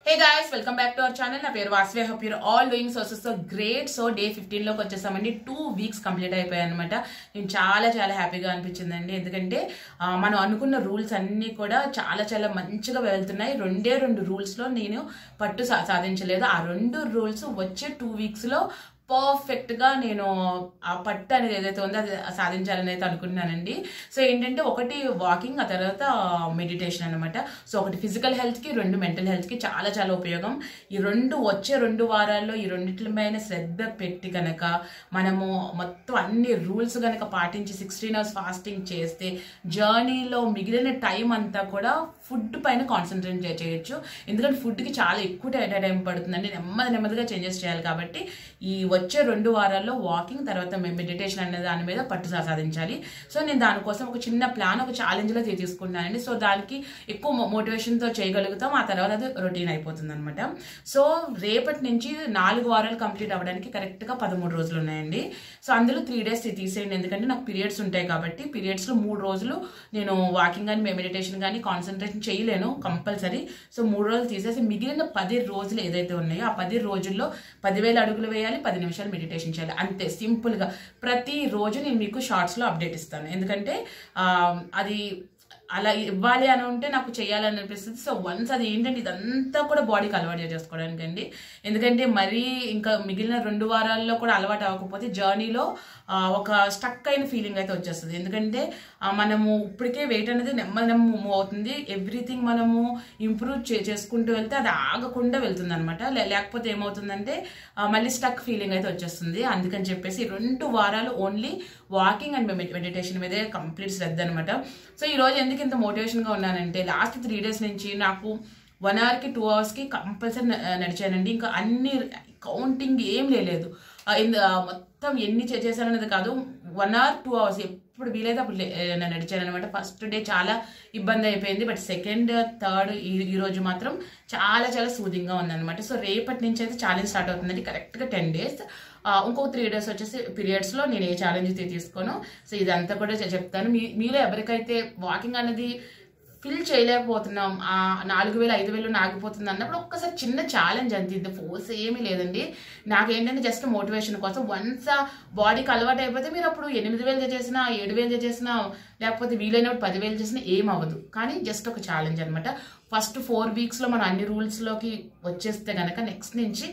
Hey guys, welcome back to our channel. Na peru Vasvi. I hope you're all doing so great. So day 15 లోకి వచ్చేసామండి. 2 weeks complete అయిపోయాయి అన్నమాట. నేను చాలా హ్యాపీగా అనిపించిందండి. ఎందుకంటే మనం అనుకున్న రూల్స్ అన్నీ కూడా చాలా మంచిగా వెళ్తున్నాయి. రెండు రూల్స్ లో నేను పట్టు సాధించలేదు. ఆ రెండు రూల్స్ వచ్చే 2 weeks లో పర్ఫెక్ట్ గా నేను ఆ పట్టు అనేది ఏదైతే ఉందో అది సాధించాలని అయితే అనుకుంటున్నానండి. సో ఏంటంటే ఒకటి వాకింగ్, ఆ తర్వాత మెడిటేషన్ అనమాట. సో ఒకటి ఫిజికల్ హెల్త్ కి, రెండు మెంటల్ హెల్త్ కి చాలా ఉపయోగం. ఈ వచ్చే 2 వారాల్లో ఈ రెండిట్ల పైన శ్రద్ధ పెట్టి కనుక మనము మొత్తం అన్ని రూల్స్ కనుక పాటించి 16 hours ఫాస్టింగ్ చేస్తే జర్నీలో మిగిలిన టైం అంతా కూడా ఫుడ్ పైన కాన్సన్ట్రేట్ చేయొచ్చు. ఎందుకంటే ఫుడ్ కి చాలా ఎక్కువ టైం పడుతుందండి. నెమ్మదిగా చేంజెస్ చేయాలి. కాబట్టి ఈ వచ్చే 2 వారాల్లో వాకింగ్, తర్వాత మెడిటేషన్ అనే దాని మీద పట్టు సాధించాలి. సో నేను దానికోసం ఒక చిన్న ప్లాన్, ఒక ఛాలెంజ్ లో తీసుకుంటానండి. సో దానికి ఎక్కువ మోటివేషన్ తో చేయగలుగుతాం. ఆ తర్వాత అది రొటీన్ అయిపోతుంది అనమాట. సో రేపటి నుంచి 4 వారాలు కంప్లీట్ అవ్వడానికి కరెక్ట్ గా 13 రోజులు ఉన్నాయండి. సో అందులో 3 days తీసేయండి. ఎందుకంటే నాకు పీరియడ్స్ ఉంటాయి కాబట్టి పీరియడ్స్ లో 3 రోజులు నేను వాకింగ్ కానీ మెడిటేషన్ కానీ కాన్సన్ట్రేషన్ చేయలేను కంపల్సరీ. సో 3 రోజులు తీసేసి మిగిలిన 10 రోజులు ఏదైతే ఉన్నాయో ఆ 10 రోజుల్లో 10,000 అడుగులు వేయాలి, 10 నిమిషాలు మెడిటేషన్ చేయాలి. అంతే సింపుల్ గా ప్రతి రోజు నేను మీకు షార్ట్స్ లో అప్డేట్ ఇస్తాను. ఎందుకంటే అది అలా ఇవ్వాలి అని ఉంటే నాకు చేయాలని అనిపిస్తుంది. సో వన్స్ అది ఏంటంటే ఇదంతా కూడా బాడీకి అలవాటు చేసుకోవడానికి అండి. ఎందుకంటే మరీ ఇంకా మిగిలిన 2 వారాల్లో కూడా అలవాటు అవ్వకపోతే జర్నీలో ఒక స్టక్ అయిన ఫీలింగ్ అయితే వచ్చేస్తుంది. ఎందుకంటే మనము ఇప్పటికే వెయిట్ అనేది నెమ్మది మూవ్ అవుతుంది. ఎవ్రీథింగ్ మనము ఇంప్రూవ్ చేసుకుంటూ వెళ్తే అది ఆగకుండా వెళ్తుంది అనమాట. లేకపోతే ఏమవుతుందంటే మళ్ళీ స్టక్ ఫీలింగ్ అయితే వచ్చేస్తుంది. అందుకని చెప్పేసి 2 వారాలు ఓన్లీ వాకింగ్ అండ్ మెడిటేషన్ మీదే కంప్లీట్ శ్రద్ధ అనమాట. సో ఈ రోజు ఎందుకు ఇంత మోటివేషన్ గా ఉన్నానంటే లాస్ట్ 3 days నుంచి నాకు 1 hour కి 2 hours కి కంపల్సరీ నడిచానండి. ఇంకా అన్ని కౌంటింగ్ ఏం లేదు. మొత్తం ఎన్ని చేశాననేది కాదు, 1 hour 2 hours ఎప్పుడు వీలైతే అప్పుడు నడిచాను అనమాట. ఫస్ట్ డే చాలా ఇబ్బంది అయిపోయింది. బట్ సెకండ్, థర్డ్ ఈ రోజు మాత్రం చాలా సూదింగ్ గా ఉందన్నమాట. సో రేపటి నుంచి అయితే ఛాలెంజ్ స్టార్ట్ అవుతుందండి. కరెక్ట్ గా 10 days. ఇంకొక 3 days వచ్చేసి పీరియడ్స్ లో నేను ఏ ఛాలెంజ్ తీసుకోను. సో ఇదంతా కూడా చెప్తాను. మీలో ఎవరికైతే వాకింగ్ అనేది ఫిల్ చేయలేకపోతున్నాం, 4,000 5,000 ఆగిపోతుంది అన్నప్పుడు ఒక్కసారి చిన్న ఛాలెంజ్ అంతే, ఇంత ఫోర్స్ ఏమీ లేదండి. నాకేంటంటే జస్ట్ మోటివేషన్ కోసం. వన్స్ బాడీకి అలవాటు అయిపోతే మీరు అప్పుడు 8,000 చేసినా, 7,000 చేసినా, లేకపోతే వీలైనప్పుడు 10,000 చేసినా ఏం అవ్వదు. కానీ జస్ట్ ఒక ఛాలెంజ్ అనమాట. ఫస్ట్ 4 weeks లో మనం అన్ని రూల్స్ లోకి వచ్చేస్తే కనుక నెక్స్ట్ నుంచి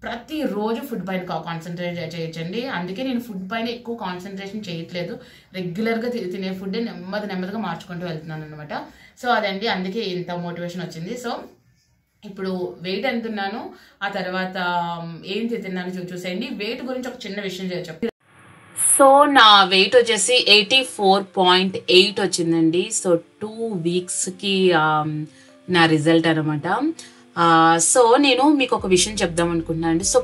ప్రతిరోజు ఫుడ్ పైన కాన్సన్ట్రేట్ చేయొచ్చండి. అందుకే నేను ఫుడ్ పైన ఎక్కువ కాన్సన్ట్రేషన్ చేయట్లేదు. రెగ్యులర్గా తినే ఫుడ్ నెమ్మదిగా మార్చుకుంటూ వెళ్తున్నాను అనమాట. సో అదండి, అందుకే ఇంత మోటివేషన్ వచ్చింది. సో ఇప్పుడు వెయిట్ ఎంత ఉన్నాను, ఆ తర్వాత ఏం తిన్నాను చూసేయండి. వెయిట్ గురించి ఒక చిన్న విషయం చెప్పి, సో నా వెయిట్ వచ్చేసి 84.8 వచ్చిందండి. సో 2 weeksకి నా రిజల్ట్ అనమాట. సో నేను మీకు ఒక విషయం చెప్దాం అనుకుంటున్నాను అండి. సో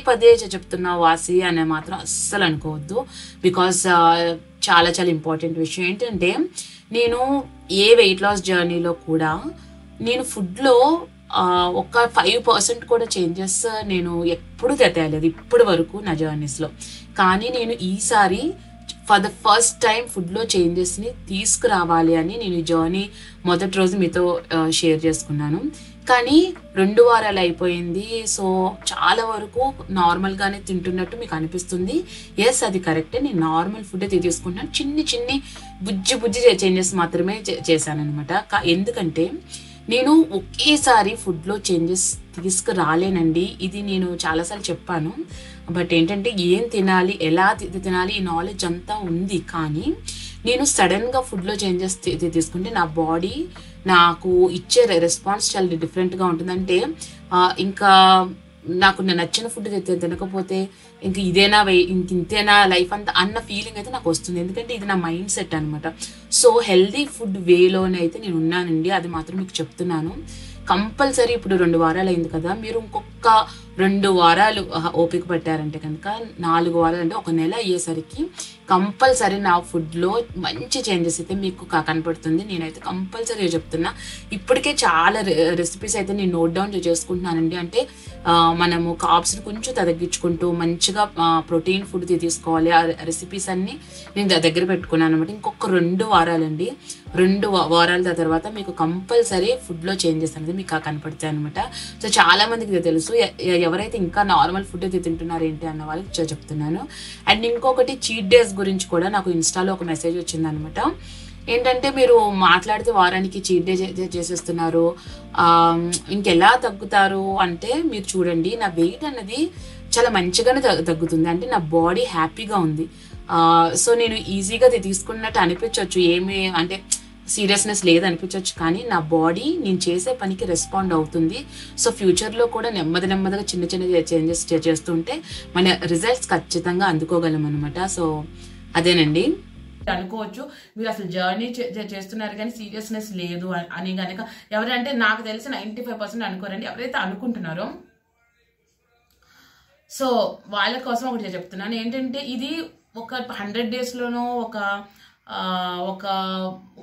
పదే చెప్తున్నా వాసి అనే మాత్రం అస్సలు అనుకోవద్దు. బికాస్ చాలా ఇంపార్టెంట్ విషయం ఏంటంటే, నేను ఏ వెయిట్ లాస్ జర్నీలో కూడా నేను ఫుడ్లో ఒక 5% కూడా చేంజెస్ నేను ఎప్పుడు తెతేయలేదు ఇప్పటి వరకు నా జర్నీస్లో. కానీ నేను ఈసారి ఫర్ ద ఫస్ట్ టైం ఫుడ్లో చేంజెస్ని తీసుకురావాలి అని నేను ఈ జర్నీ మొదటి రోజు మీతో షేర్ చేసుకున్నాను. కానీ 2 వారాలు అయిపోయింది. సో చాలా వరకు నార్మల్గానే తింటున్నట్టు మీకు అనిపిస్తుంది. ఎస్, అది కరెక్టే. నేను నార్మల్ ఫుడ్ తీసుకుంటున్నాను. చిన్ని బుజ్జి చేంజెస్ మాత్రమే చేశాను అనమాట. ఎందుకంటే నేను ఒకేసారి ఫుడ్లో చేంజెస్ తీసుకురాలేనండి. ఇది నేను చాలాసార్లు చెప్పాను. బట్ ఏంటంటే ఏం తినాలి, ఎలా తినాలి, ఈ నాలెడ్జ్ అంతా ఉంది. కానీ నేను సడన్గా ఫుడ్లో చేంజెస్ తీసుకుంటే నా బాడీ నాకు ఇచ్చే రెస్పాన్స్ చాలా డిఫరెంట్గా ఉంటుందంటే, ఇంకా నాకు నచ్చిన ఫుడ్ తినకపోతే ఇంక ఇంతేనా లైఫ్ అంతా అన్న ఫీలింగ్ అయితే నాకు వస్తుంది. ఎందుకంటే ఇది నా మైండ్ సెట్ అనమాట. సో హెల్దీ ఫుడ్ వేలోనే అయితే నేను ఉన్నానండి. అది మాత్రం మీకు చెప్తున్నాను. కంపల్సరీ ఇప్పుడు 2 వారాలు అయింది కదా, మీరు ఇంకొక 2 వారాలు ఓపిక పట్టారంటే కనుక 4 వారాలు అంటే 1 నెల అయ్యేసరికి కంపల్సరీ నా ఫుడ్లో మంచి చేంజెస్ అయితే మీకు కనపడుతుంది. నేనైతే కంపల్సరీగా చెప్తున్నా. ఇప్పటికే చాలా రెసిపీస్ అయితే నేను నోట్ డౌన్ చేసుకుంటున్నానండి. అంటే మనము కార్బ్స్ని కొంచెం తగ్గించుకుంటూ మంచిగా ప్రోటీన్ ఫుడ్ తీసుకోవాలి. ఆ రెసిపీస్ అన్నీ నేను దగ్గర పెట్టుకున్నాను అనమాట. ఇంకొక 2 వారాలండి. 2 వారాల తర్వాత మీకు కంపల్సరీ ఫుడ్లో చేంజెస్ అనేది మీకు కనపడతాయి అనమాట. సో చాలా మందికి ఇది తెలుసు. ఎవరైతే ఇంకా నార్మల్ ఫుడ్ అయితే తింటున్నారు ఏంటి అన్న వాళ్ళకి చెప్తున్నాను. అండ్ ఇంకొకటి చీట్ డేస్ గురించి కూడా నాకు ఇన్స్టాలో ఒక మెసేజ్ వచ్చిందనమాట. ఏంటంటే మీరు మాట్లాడితే వారానికి చీట్ డే చేసేస్తున్నారు, ఇంకెలా తగ్గుతారు అంటే మీరు చూడండి, నా వెయిట్ అన్నది చాలా మంచిగానే తగ్గుతుంది. అంటే నా బాడీ హ్యాపీగా ఉంది. సో నేను ఈజీగా తీసుకున్నట్టు అనిపించవచ్చు, ఏమి అంటే సీరియస్నెస్ లేదనిపించవచ్చు, కానీ నా బాడీ నేను చేసే పనికి రెస్పాండ్ అవుతుంది. సో ఫ్యూచర్లో కూడా నెమ్మదిగా చిన్న చేంజెస్ చేస్తుంటే మన రిజల్ట్స్ ఖచ్చితంగా అందుకోగలం అనమాట. సో అదేనండి. అనుకోవచ్చు మీరు అసలు జర్నీ చేస్తున్నారు కానీ సీరియస్నెస్ లేదు అని కనుక ఎవరంటే నాకు తెలిసి 95% అనుకోరండి. ఎవరైతే అనుకుంటున్నారో సో వాళ్ళ కోసం ఒకటి చెప్తున్నాను. ఏంటంటే ఇది ఒక 100 డేస్లోనో ఒక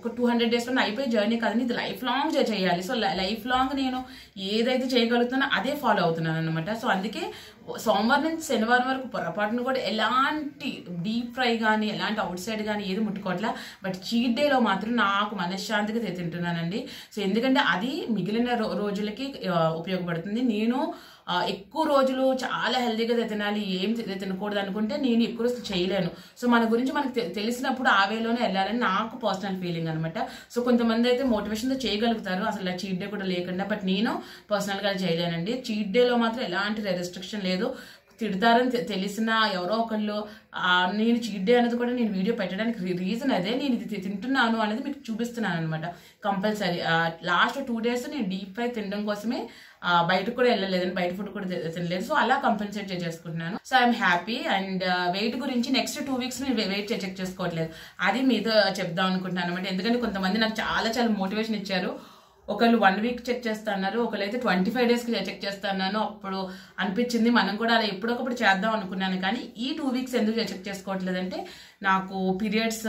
200 డేస్లో అయిపోయే జర్నీ కాదని, ఇది లైఫ్ లాంగ్ చేయాలి. సో లైఫ్ లాంగ్ నేను ఏదైతే చేయగలుగుతానో అదే ఫాలో అవుతున్నాను అనమాట. సో అందుకే సోమవారం నుంచి శనివారం వరకు పొరపాటును కూడా ఎలాంటి డీప్ ఫ్రై కానీ ఎలాంటి అవుట్ సైడ్ కానీ ఏది ముట్టుకోవట్లా. బట్ చీట్ డేలో మాత్రం నాకు మనశ్శాంతిగా తింటున్నానండి. సో ఎందుకంటే అది మిగిలిన రోజులకి ఉపయోగపడుతుంది. నేను ఎక్కువ రోజులు చాలా హెల్తీగా తినాలి, ఏం తినకూడదు అనుకుంటే నేను ఎక్కువ రోజులు చేయలేను. సో మన గురించి మనకు తెలిసినప్పుడు ఆ వేలోనే వెళ్ళాలని నాకు పర్సనల్ ఫీలింగ్ అనమాట. సో కొంతమంది అయితే మోటివేషన్తో చేయగలుగుతారు అసలు చీట్ డే కూడా లేకుండా. బట్ నేను పర్సనల్గా చేయలేనండి. చీట్ డేలో మాత్రం ఎలాంటి రెస్ట్రిక్షన్ లేదు. తిడతారని తెలిసిన ఎవరో ఒకళ్ళు నేను చీట్ డే అనేది కూడా నేను వీడియో పెట్టడానికి రీజన్ అదే. నేను ఇది తింటున్నాను అనేది మీకు చూపిస్తున్నాను అనమాట. కంపల్సరీ లాస్ట్ 2 డేస్ నేను డీప్ ఫ్రై తినడం కోసమే బయటకు కూడా వెళ్ళలేదని, బయట ఫుడ్ కూడా తినలేదు. సో అలా కంపెన్సేట్ చేసుకుంటున్నాను. So I'm happy. And weight గురించి నెక్స్ట్ 2 వీక్స్ నేను వెయిట్ చెక్ చేసుకోవట్లేదు, అది మీతో చెప్దాం అనుకుంటున్నాను అనమాట. ఎందుకంటే కొంతమంది నాకు చాలా మోటివేషన్ ఇచ్చారు. ఒకళ్ళు 1 వీక్ చెక్ చేస్తున్నారు, ఒకళ్ళైతే 25 డేస్కి చెక్ చేస్తున్నాను. అప్పుడు అనిపించింది మనం కూడా అలా ఎప్పుడొకప్పుడు చేద్దాం అనుకున్నాను. కానీ ఈ 2 వీక్స్ ఎందుకు చెక్ చేసుకోవట్లేదంటే నాకు పీరియడ్స్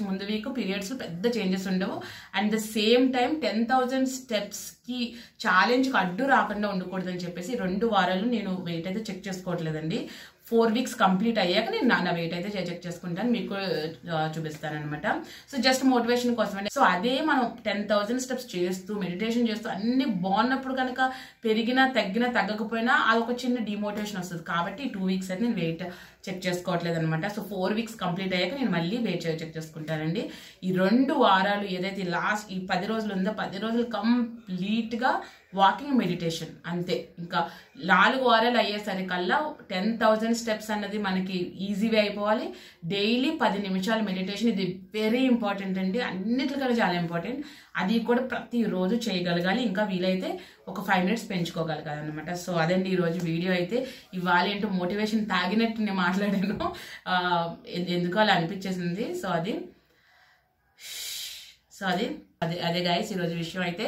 ముందు వీక్ పీరియడ్స్ పెద్ద చేంజెస్ ఉండవు. అండ్ ద సేమ్ టైం 10,000 స్టెప్స్కి ఛాలెంజ్కి అడ్డు రాకుండా ఉండకూడదని చెప్పేసి 2 వారాలు నేను వెయిట్ అయితే చెక్ చేసుకోవట్లేదండి. 4 వీక్స్ కంప్లీట్ అయ్యాక నేను నా వెయిట్ అయితే చెక్ చేసుకుంటాను, మీకు చూపిస్తాను అనమాట. సో జస్ట్ మోటివేషన్ కోసమే. సో అదే మనం 10,000 స్టెప్స్ చేస్తూ మెడిటేషన్ చేస్తూ అన్ని బాగున్నప్పుడు కనుక పెరిగినా తగ్గకపోయినా అది ఒక చిన్న డిమోటివేషన్ వస్తుంది. కాబట్టి 2 వీక్స్ అయితే నేను వెయిట్ చెక్ చేసుకోవట్లేదు అనమాట. సో 4 వీక్స్ కంప్లీట్ అయ్యాక నేను మళ్ళీ వెయిట్ చెక్ చేసుకుంటానండి. ఈ 2 వారాలు ఏదైతే లాస్ట్ ఈ 10 రోజులు ఉందో 10 రోజులు కంప్లీట్గా వాకింగ్ మెడిటేషన్ అంతే. ఇంకా 4 వారాలు అయ్యేసరికల్లా 10,000 స్టెప్స్ అన్నది మనకి ఈజీవే అయిపోవాలి. డైలీ 10 నిమిషాలు మెడిటేషన్, ఇది వెరీ ఇంపార్టెంట్ అండి, అన్నిటికన్నా చాలా ఇంపార్టెంట్. అది కూడా ప్రతిరోజు చేయగలగాలి. ఇంకా వీలైతే ఒక 5 మినిట్స్ పెంచుకోగలగాలి అనమాట. సో అదండి ఈరోజు వీడియో అయితే. ఇవాళ ఏంటో మోటివేషన్ తాగినట్టు నేను మాట్లాడాను, ఎందుకో అలా అనిపించేసింది. సో అదే గైస్ ఈరోజు విషయం అయితే.